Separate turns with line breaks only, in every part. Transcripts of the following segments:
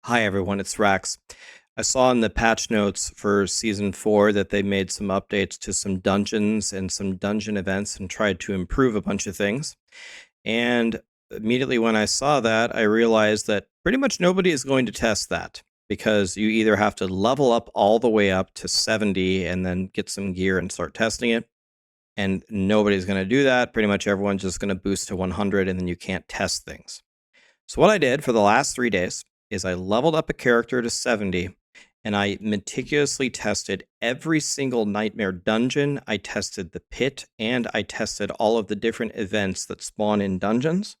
Hi everyone, it's Rax. I saw in the patch notes for Season 4 that they made some updates to some dungeons and some dungeon events and tried to improve a bunch of things. And immediately when I saw that, I realized that pretty much nobody is going to test that because you either have to level up all the way up to 70 and then get some gear and start testing it. And nobody's going to do that. Pretty much everyone's just going to boost to 100 and then you can't test things. So what I did for the last 3 days is I leveled up a character to 70 and I meticulously tested every single nightmare dungeon. I tested the pit and I tested all of the different events that spawn in dungeons.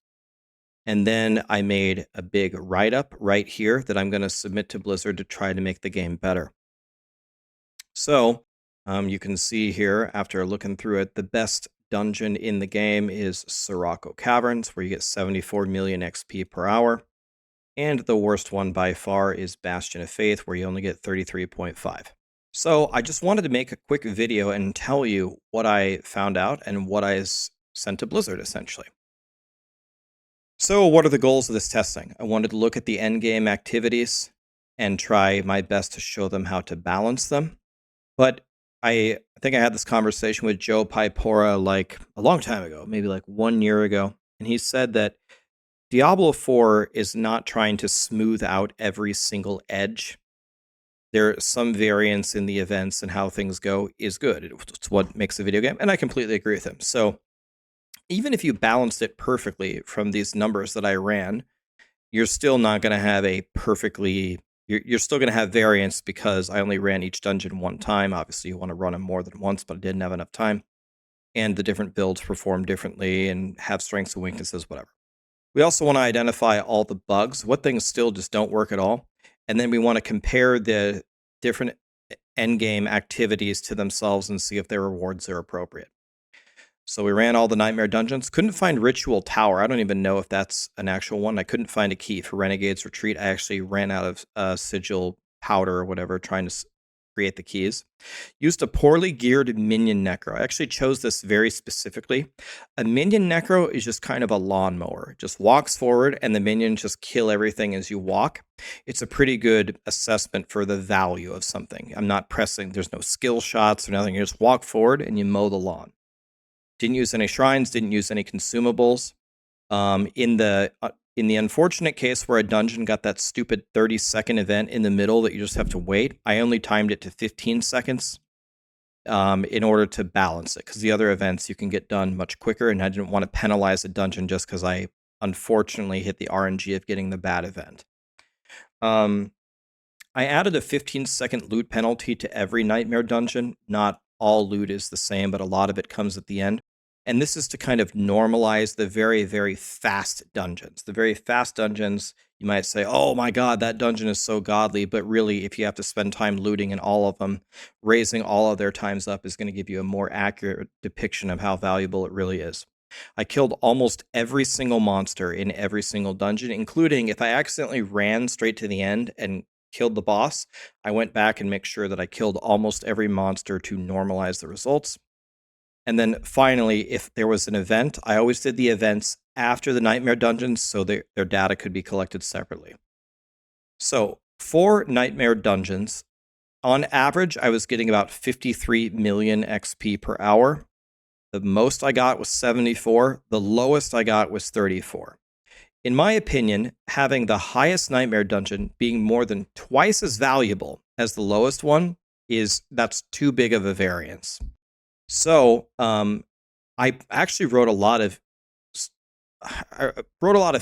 And then I made a big write-up right here that I'm going to submit to Blizzard to try to make the game better. So you can see here, after looking through it, the best dungeon in the game is Sirocco Caverns, where you get 74 million XP per hour. And the worst one by far is Bastion of Faith, where you only get 33.5. So I just wanted to make a quick video and tell you what I found out and what I sent to Blizzard, essentially. So what are the goals of this testing? I wanted to look at the endgame activities and try my best to show them how to balance them. But I think I had this conversation with Joe Pipora like a long time ago, maybe like 1 year ago. And he said that Diablo 4 is not trying to smooth out every single edge. There are some variance in the events and how things go is good. It's what makes a video game, and I completely agree with him. So even if you balanced it perfectly from these numbers that I ran, you're still not going to have a perfectly... You're still going to have variance because I only ran each dungeon one time. Obviously, you want to run them more than once, but I didn't have enough time. And the different builds perform differently and have strengths and weaknesses, whatever. We also want to identify all the bugs, what things still just don't work at all. And then we want to compare the different endgame activities to themselves and see if their rewards are appropriate. So we ran all the Nightmare Dungeons. Couldn't find Ritual Tower. I don't even know if that's an actual one. I couldn't find a key for Renegade's Retreat. I actually ran out of Sigil Powder or whatever trying to create the keys. Used a poorly geared Minion Necro. I actually chose this very specifically. A Minion Necro is just kind of a lawnmower. It just walks forward and the minions just kill everything as you walk. It's a pretty good assessment for the value of something. I'm not pressing. There's no skill shots or nothing. You just walk forward and you mow the lawn. Didn't use any shrines, didn't use any consumables. In the unfortunate case where a dungeon got that stupid 30-second event in the middle that you just have to wait, I only timed it to 15 seconds in order to balance it, because the other events you can get done much quicker, and I didn't want to penalize a dungeon just because I unfortunately hit the RNG of getting the bad event. I added a 15-second loot penalty to every Nightmare dungeon. Not all loot is the same, but a lot of it comes at the end. And this is to kind of normalize the very, very fast dungeons. The very fast dungeons, you might say, oh my god, that dungeon is so godly. But really, if you have to spend time looting in all of them, raising all of their times up is going to give you a more accurate depiction of how valuable it really is. I killed almost every single monster in every single dungeon, including if I accidentally ran straight to the end and killed the boss, I went back and make sure that I killed almost every monster to normalize the results. And then finally, if there was an event, I always did the events after the Nightmare Dungeons so their data could be collected separately. So for Nightmare Dungeons, on average, I was getting about 53 million XP per hour. The most I got was 74. The lowest I got was 34. In my opinion, having the highest Nightmare Dungeon being more than twice as valuable as the lowest one that's too big of a variance. So I actually wrote a lot of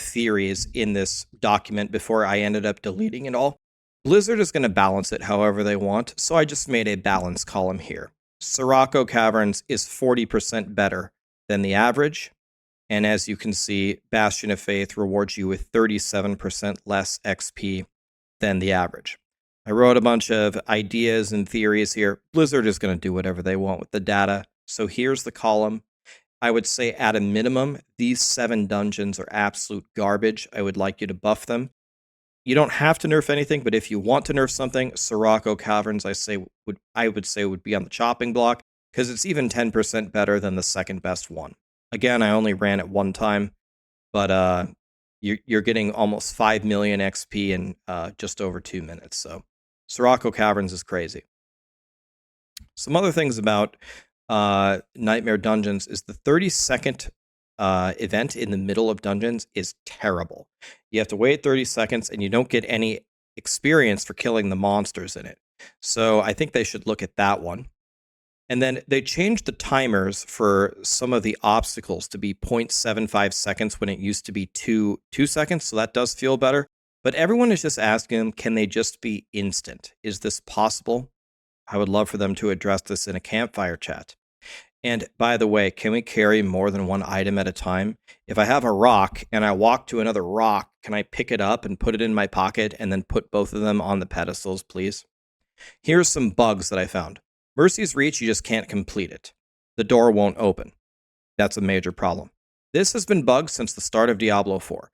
theories in this document before I ended up deleting it all. Blizzard is going to balance it however they want, so I just made a balance column here. Sirocco Caverns is 40% better than the average. And as you can see, Bastion of Faith rewards you with 37% less XP than the average. I wrote a bunch of ideas and theories here. Blizzard is going to do whatever they want with the data. So here's the column. I would say at a minimum, these 7 dungeons are absolute garbage. I would like you to buff them. You don't have to nerf anything, but if you want to nerf something, Sirocco Caverns, I would say would be on the chopping block, because it's even 10% better than the second best one. Again, I only ran it one time, but you're getting almost 5 million XP in just over 2 minutes. So Sirocco Caverns is crazy. Some other things about Nightmare Dungeons is the 30-second event in the middle of dungeons is terrible. You have to wait 30 seconds and you don't get any experience for killing the monsters in it. So I think they should look at that one. And then they changed the timers for some of the obstacles to be 0.75 seconds when it used to be 2 seconds. So that does feel better. But everyone is just asking them, can they just be instant? Is this possible? I would love for them to address this in a campfire chat. And by the way, can we carry more than one item at a time? If I have a rock and I walk to another rock, can I pick it up and put it in my pocket and then put both of them on the pedestals, please? Here's some bugs that I found. Mercy's Reach, you just can't complete it. The door won't open. That's a major problem. This has been bugged since the start of Diablo 4.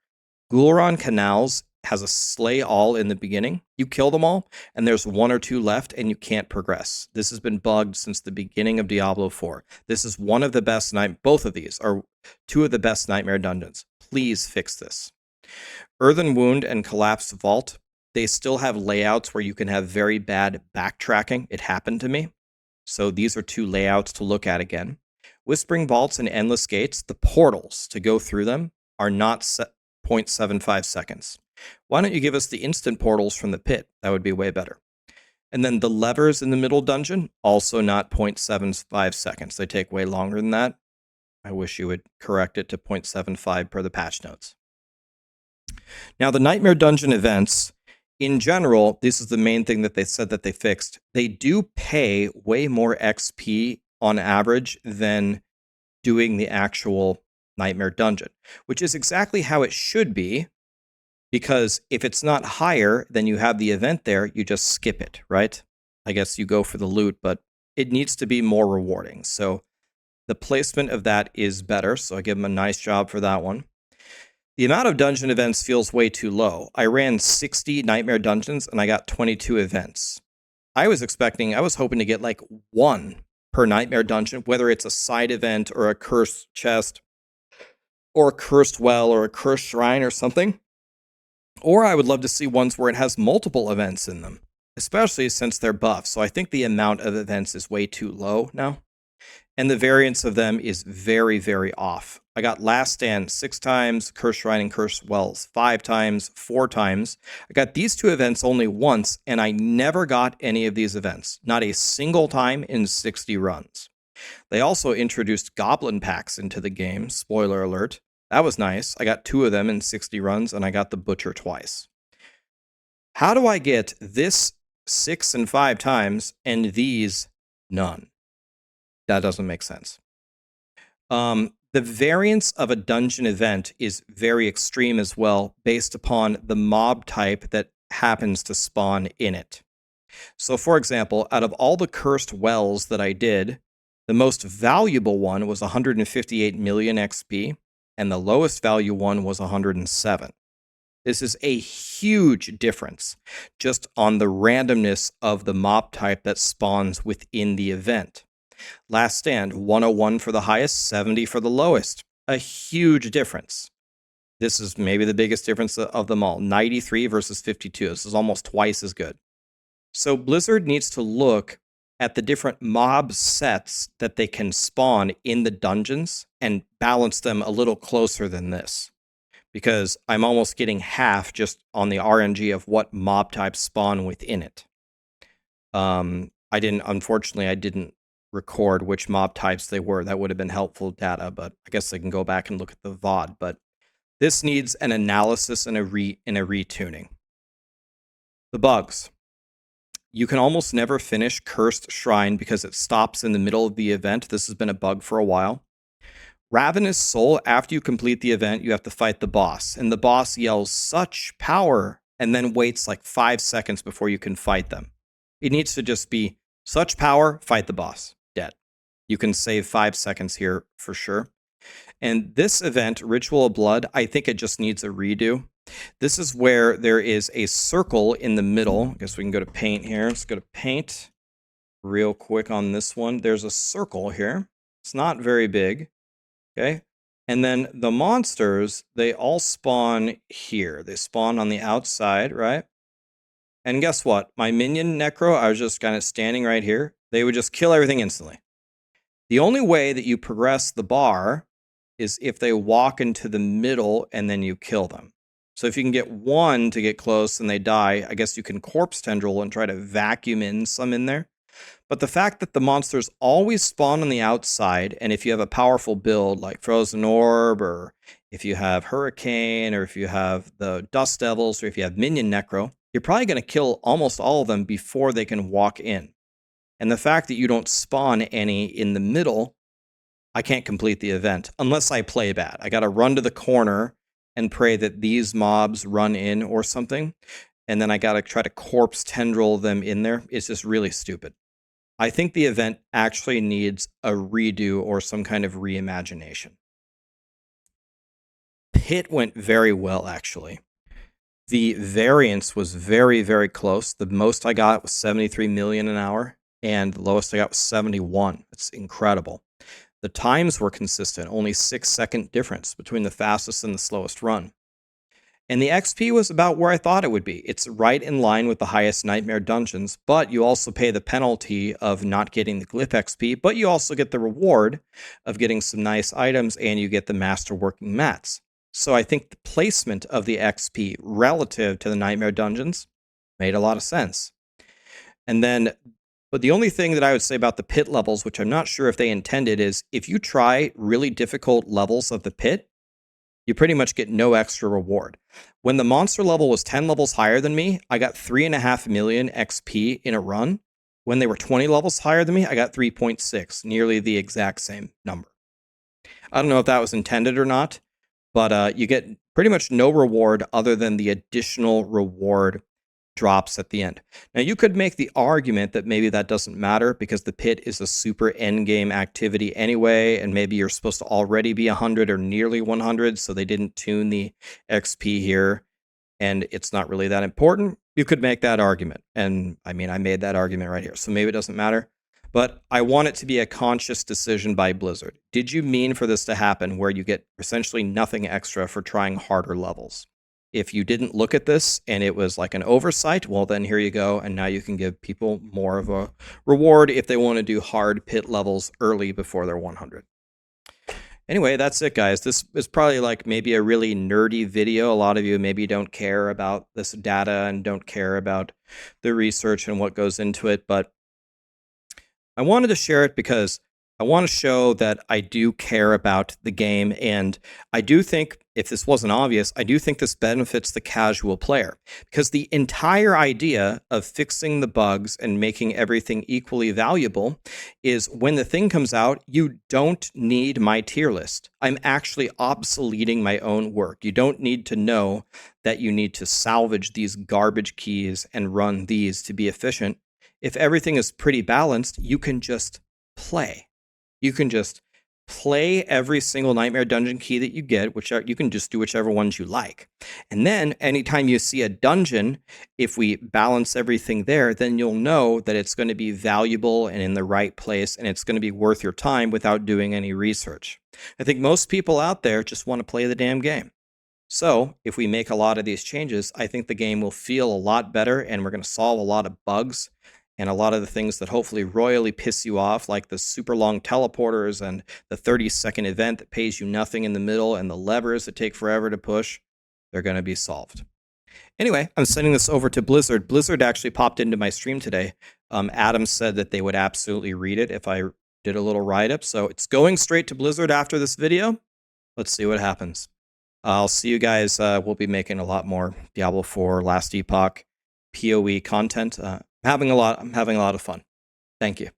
Gul'ran Canals has a slay all in the beginning. You kill them all, and there's 1 or 2 left, and you can't progress. This has been bugged since the beginning of Diablo 4. This is one of the best both of these are 2 of the best Nightmare Dungeons. Please fix this. Earthen Wound and Collapsed Vault, they still have layouts where you can have very bad backtracking. It happened to me. So these are 2 layouts to look at again. Whispering Vaults and Endless Gates, the portals to go through them are not 0.75 seconds. Why don't you give us the instant portals from the pit? That would be way better. And then the levers in the middle dungeon, also not 0.75 seconds. They take way longer than that. I wish you would correct it to 0.75 per the patch notes. Now, the Nightmare Dungeon events, in general, this is the main thing that they said that they fixed. They do pay way more XP on average than doing the actual Nightmare Dungeon, which is exactly how it should be, because if it's not higher than you have the event there, you just skip it, right? I guess you go for the loot, but it needs to be more rewarding. So the placement of that is better, so I give them a nice job for that one. The amount of dungeon events feels way too low. I ran 60 Nightmare Dungeons and I got 22 events. I was hoping to get like 1 per Nightmare Dungeon, whether it's a side event or a cursed chest or a cursed well or a cursed shrine or something. Or I would love to see ones where it has multiple events in them, especially since they're buffed. So I think the amount of events is way too low now. And the variance of them is very, very off. I got Last Stand 6 times, Cursed Shrine and Cursed Wells 5 times, 4 times. I got these 2 events only once, and I never got any of these events. Not a single time in 60 runs. They also introduced Goblin Packs into the game, spoiler alert. That was nice. I got 2 of them in 60 runs, and I got the Butcher twice. How do I get this 6 and 5 times, and these none? That doesn't make sense. The variance of a dungeon event is very extreme as well, based upon the mob type that happens to spawn in it. So, for example, out of all the cursed wells that I did, the most valuable one was 158 million XP, and the lowest value one was 107. This is a huge difference just on the randomness of the mob type that spawns within the event. Last Stand, 101 for the highest, 70 for the lowest. A huge difference. This is maybe the biggest difference of them all. 93 versus 52. This is almost twice as good. So Blizzard needs to look at the different mob sets that they can spawn in the dungeons and balance them a little closer than this. Because I'm almost getting half just on the RNG of what mob types spawn within it. Unfortunately, I didn't record which mob types they were. That would have been helpful data, but I guess I can go back and look at the VOD. But this needs an analysis and a retuning. The bugs. You can almost never finish Cursed Shrine because it stops in the middle of the event. This has been a bug for a while. Ravenous Soul, after you complete the event, you have to fight the boss. And the boss yells, "Such power," and then waits like 5 seconds before you can fight them. It needs to just be, "Such power, fight the boss." Dead. You can save 5 seconds here for sure. And this event, Ritual of Blood, I think it just needs a redo. This is where there is a circle in the middle. I guess we can go to Paint here. Let's go to Paint real quick on this one. There's a circle here. It's not very big. Okay. And then the monsters, they all spawn here. They spawn on the outside, right? And guess what? My minion Necro, I was just kind of standing right here. They would just kill everything instantly. The only way that you progress the bar is if they walk into the middle and then you kill them. So if you can get one to get close and they die, I guess you can corpse tendril and try to vacuum in some in there. But the fact that the monsters always spawn on the outside, and if you have a powerful build like Frozen Orb, or if you have Hurricane, or if you have the Dust Devils, or if you have Minion Necro, you're probably going to kill almost all of them before they can walk in. And the fact that you don't spawn any in the middle, I can't complete the event unless I play bad. I got to run to the corner and pray that these mobs run in or something. And then I got to try to corpse tendril them in there. It's just really stupid. I think the event actually needs a redo or some kind of reimagination. Pit went very well, actually. The variance was very, very close. The most I got was 73 million an hour, and the lowest I got was 71. It's incredible. The times were consistent, only 6-second difference between the fastest and the slowest run. And the XP was about where I thought it would be. It's right in line with the highest Nightmare dungeons, but you also pay the penalty of not getting the Glyph XP, but you also get the reward of getting some nice items, and you get the Master Working Mats. So I think the placement of the XP relative to the Nightmare dungeons made a lot of sense. And then, but the only thing that I would say about the pit levels, which I'm not sure if they intended, is if you try really difficult levels of the pit, you pretty much get no extra reward. When the monster level was 10 levels higher than me, I got 3.5 million XP in a run. When they were 20 levels higher than me, I got 3.6, nearly the exact same number. I don't know if that was intended or not, but you get pretty much no reward other than the additional reward drops at the end. Now, you could make the argument that maybe that doesn't matter because the pit is a super endgame activity anyway, and maybe you're supposed to already be 100 or nearly 100, so they didn't tune the XP here, and it's not really that important. You could make that argument, and I mean, I made that argument right here, so maybe it doesn't matter. But I want it to be a conscious decision by Blizzard. Did you mean for this to happen where you get essentially nothing extra for trying harder levels? If you didn't look at this and it was like an oversight, well, then here you go. And now you can give people more of a reward if they want to do hard pit levels early before they're 100. Anyway, that's it, guys. This is probably like maybe a really nerdy video. A lot of you maybe don't care about this data and don't care about the research and what goes into it. But I wanted to share it because I want to show that I do care about the game, and I do think, if this wasn't obvious, I do think this benefits the casual player, because the entire idea of fixing the bugs and making everything equally valuable is when the thing comes out, you don't need my tier list. I'm actually obsoleting my own work. You don't need to know that you need to salvage these garbage keys and run these to be efficient. If everything is pretty balanced, you can just play. You can just play every single Nightmare Dungeon key that you get, you can just do whichever ones you like. And then anytime you see a dungeon, if we balance everything there, then you'll know that it's going to be valuable and in the right place, and it's going to be worth your time without doing any research. I think most people out there just want to play the damn game. So if we make a lot of these changes, I think the game will feel a lot better, and we're going to solve a lot of bugs and a lot of the things that hopefully royally piss you off, like the super long teleporters and the 30-second event that pays you nothing in the middle and the levers that take forever to push, they're going to be solved. Anyway, I'm sending this over to Blizzard. Blizzard actually popped into my stream today. Adam said that they would absolutely read it if I did a little write-up. So it's going straight to Blizzard after this video. Let's see what happens. I'll see you guys. We'll be making a lot more Diablo 4 Last Epoch PoE content. I'm having a lot of fun. Thank you.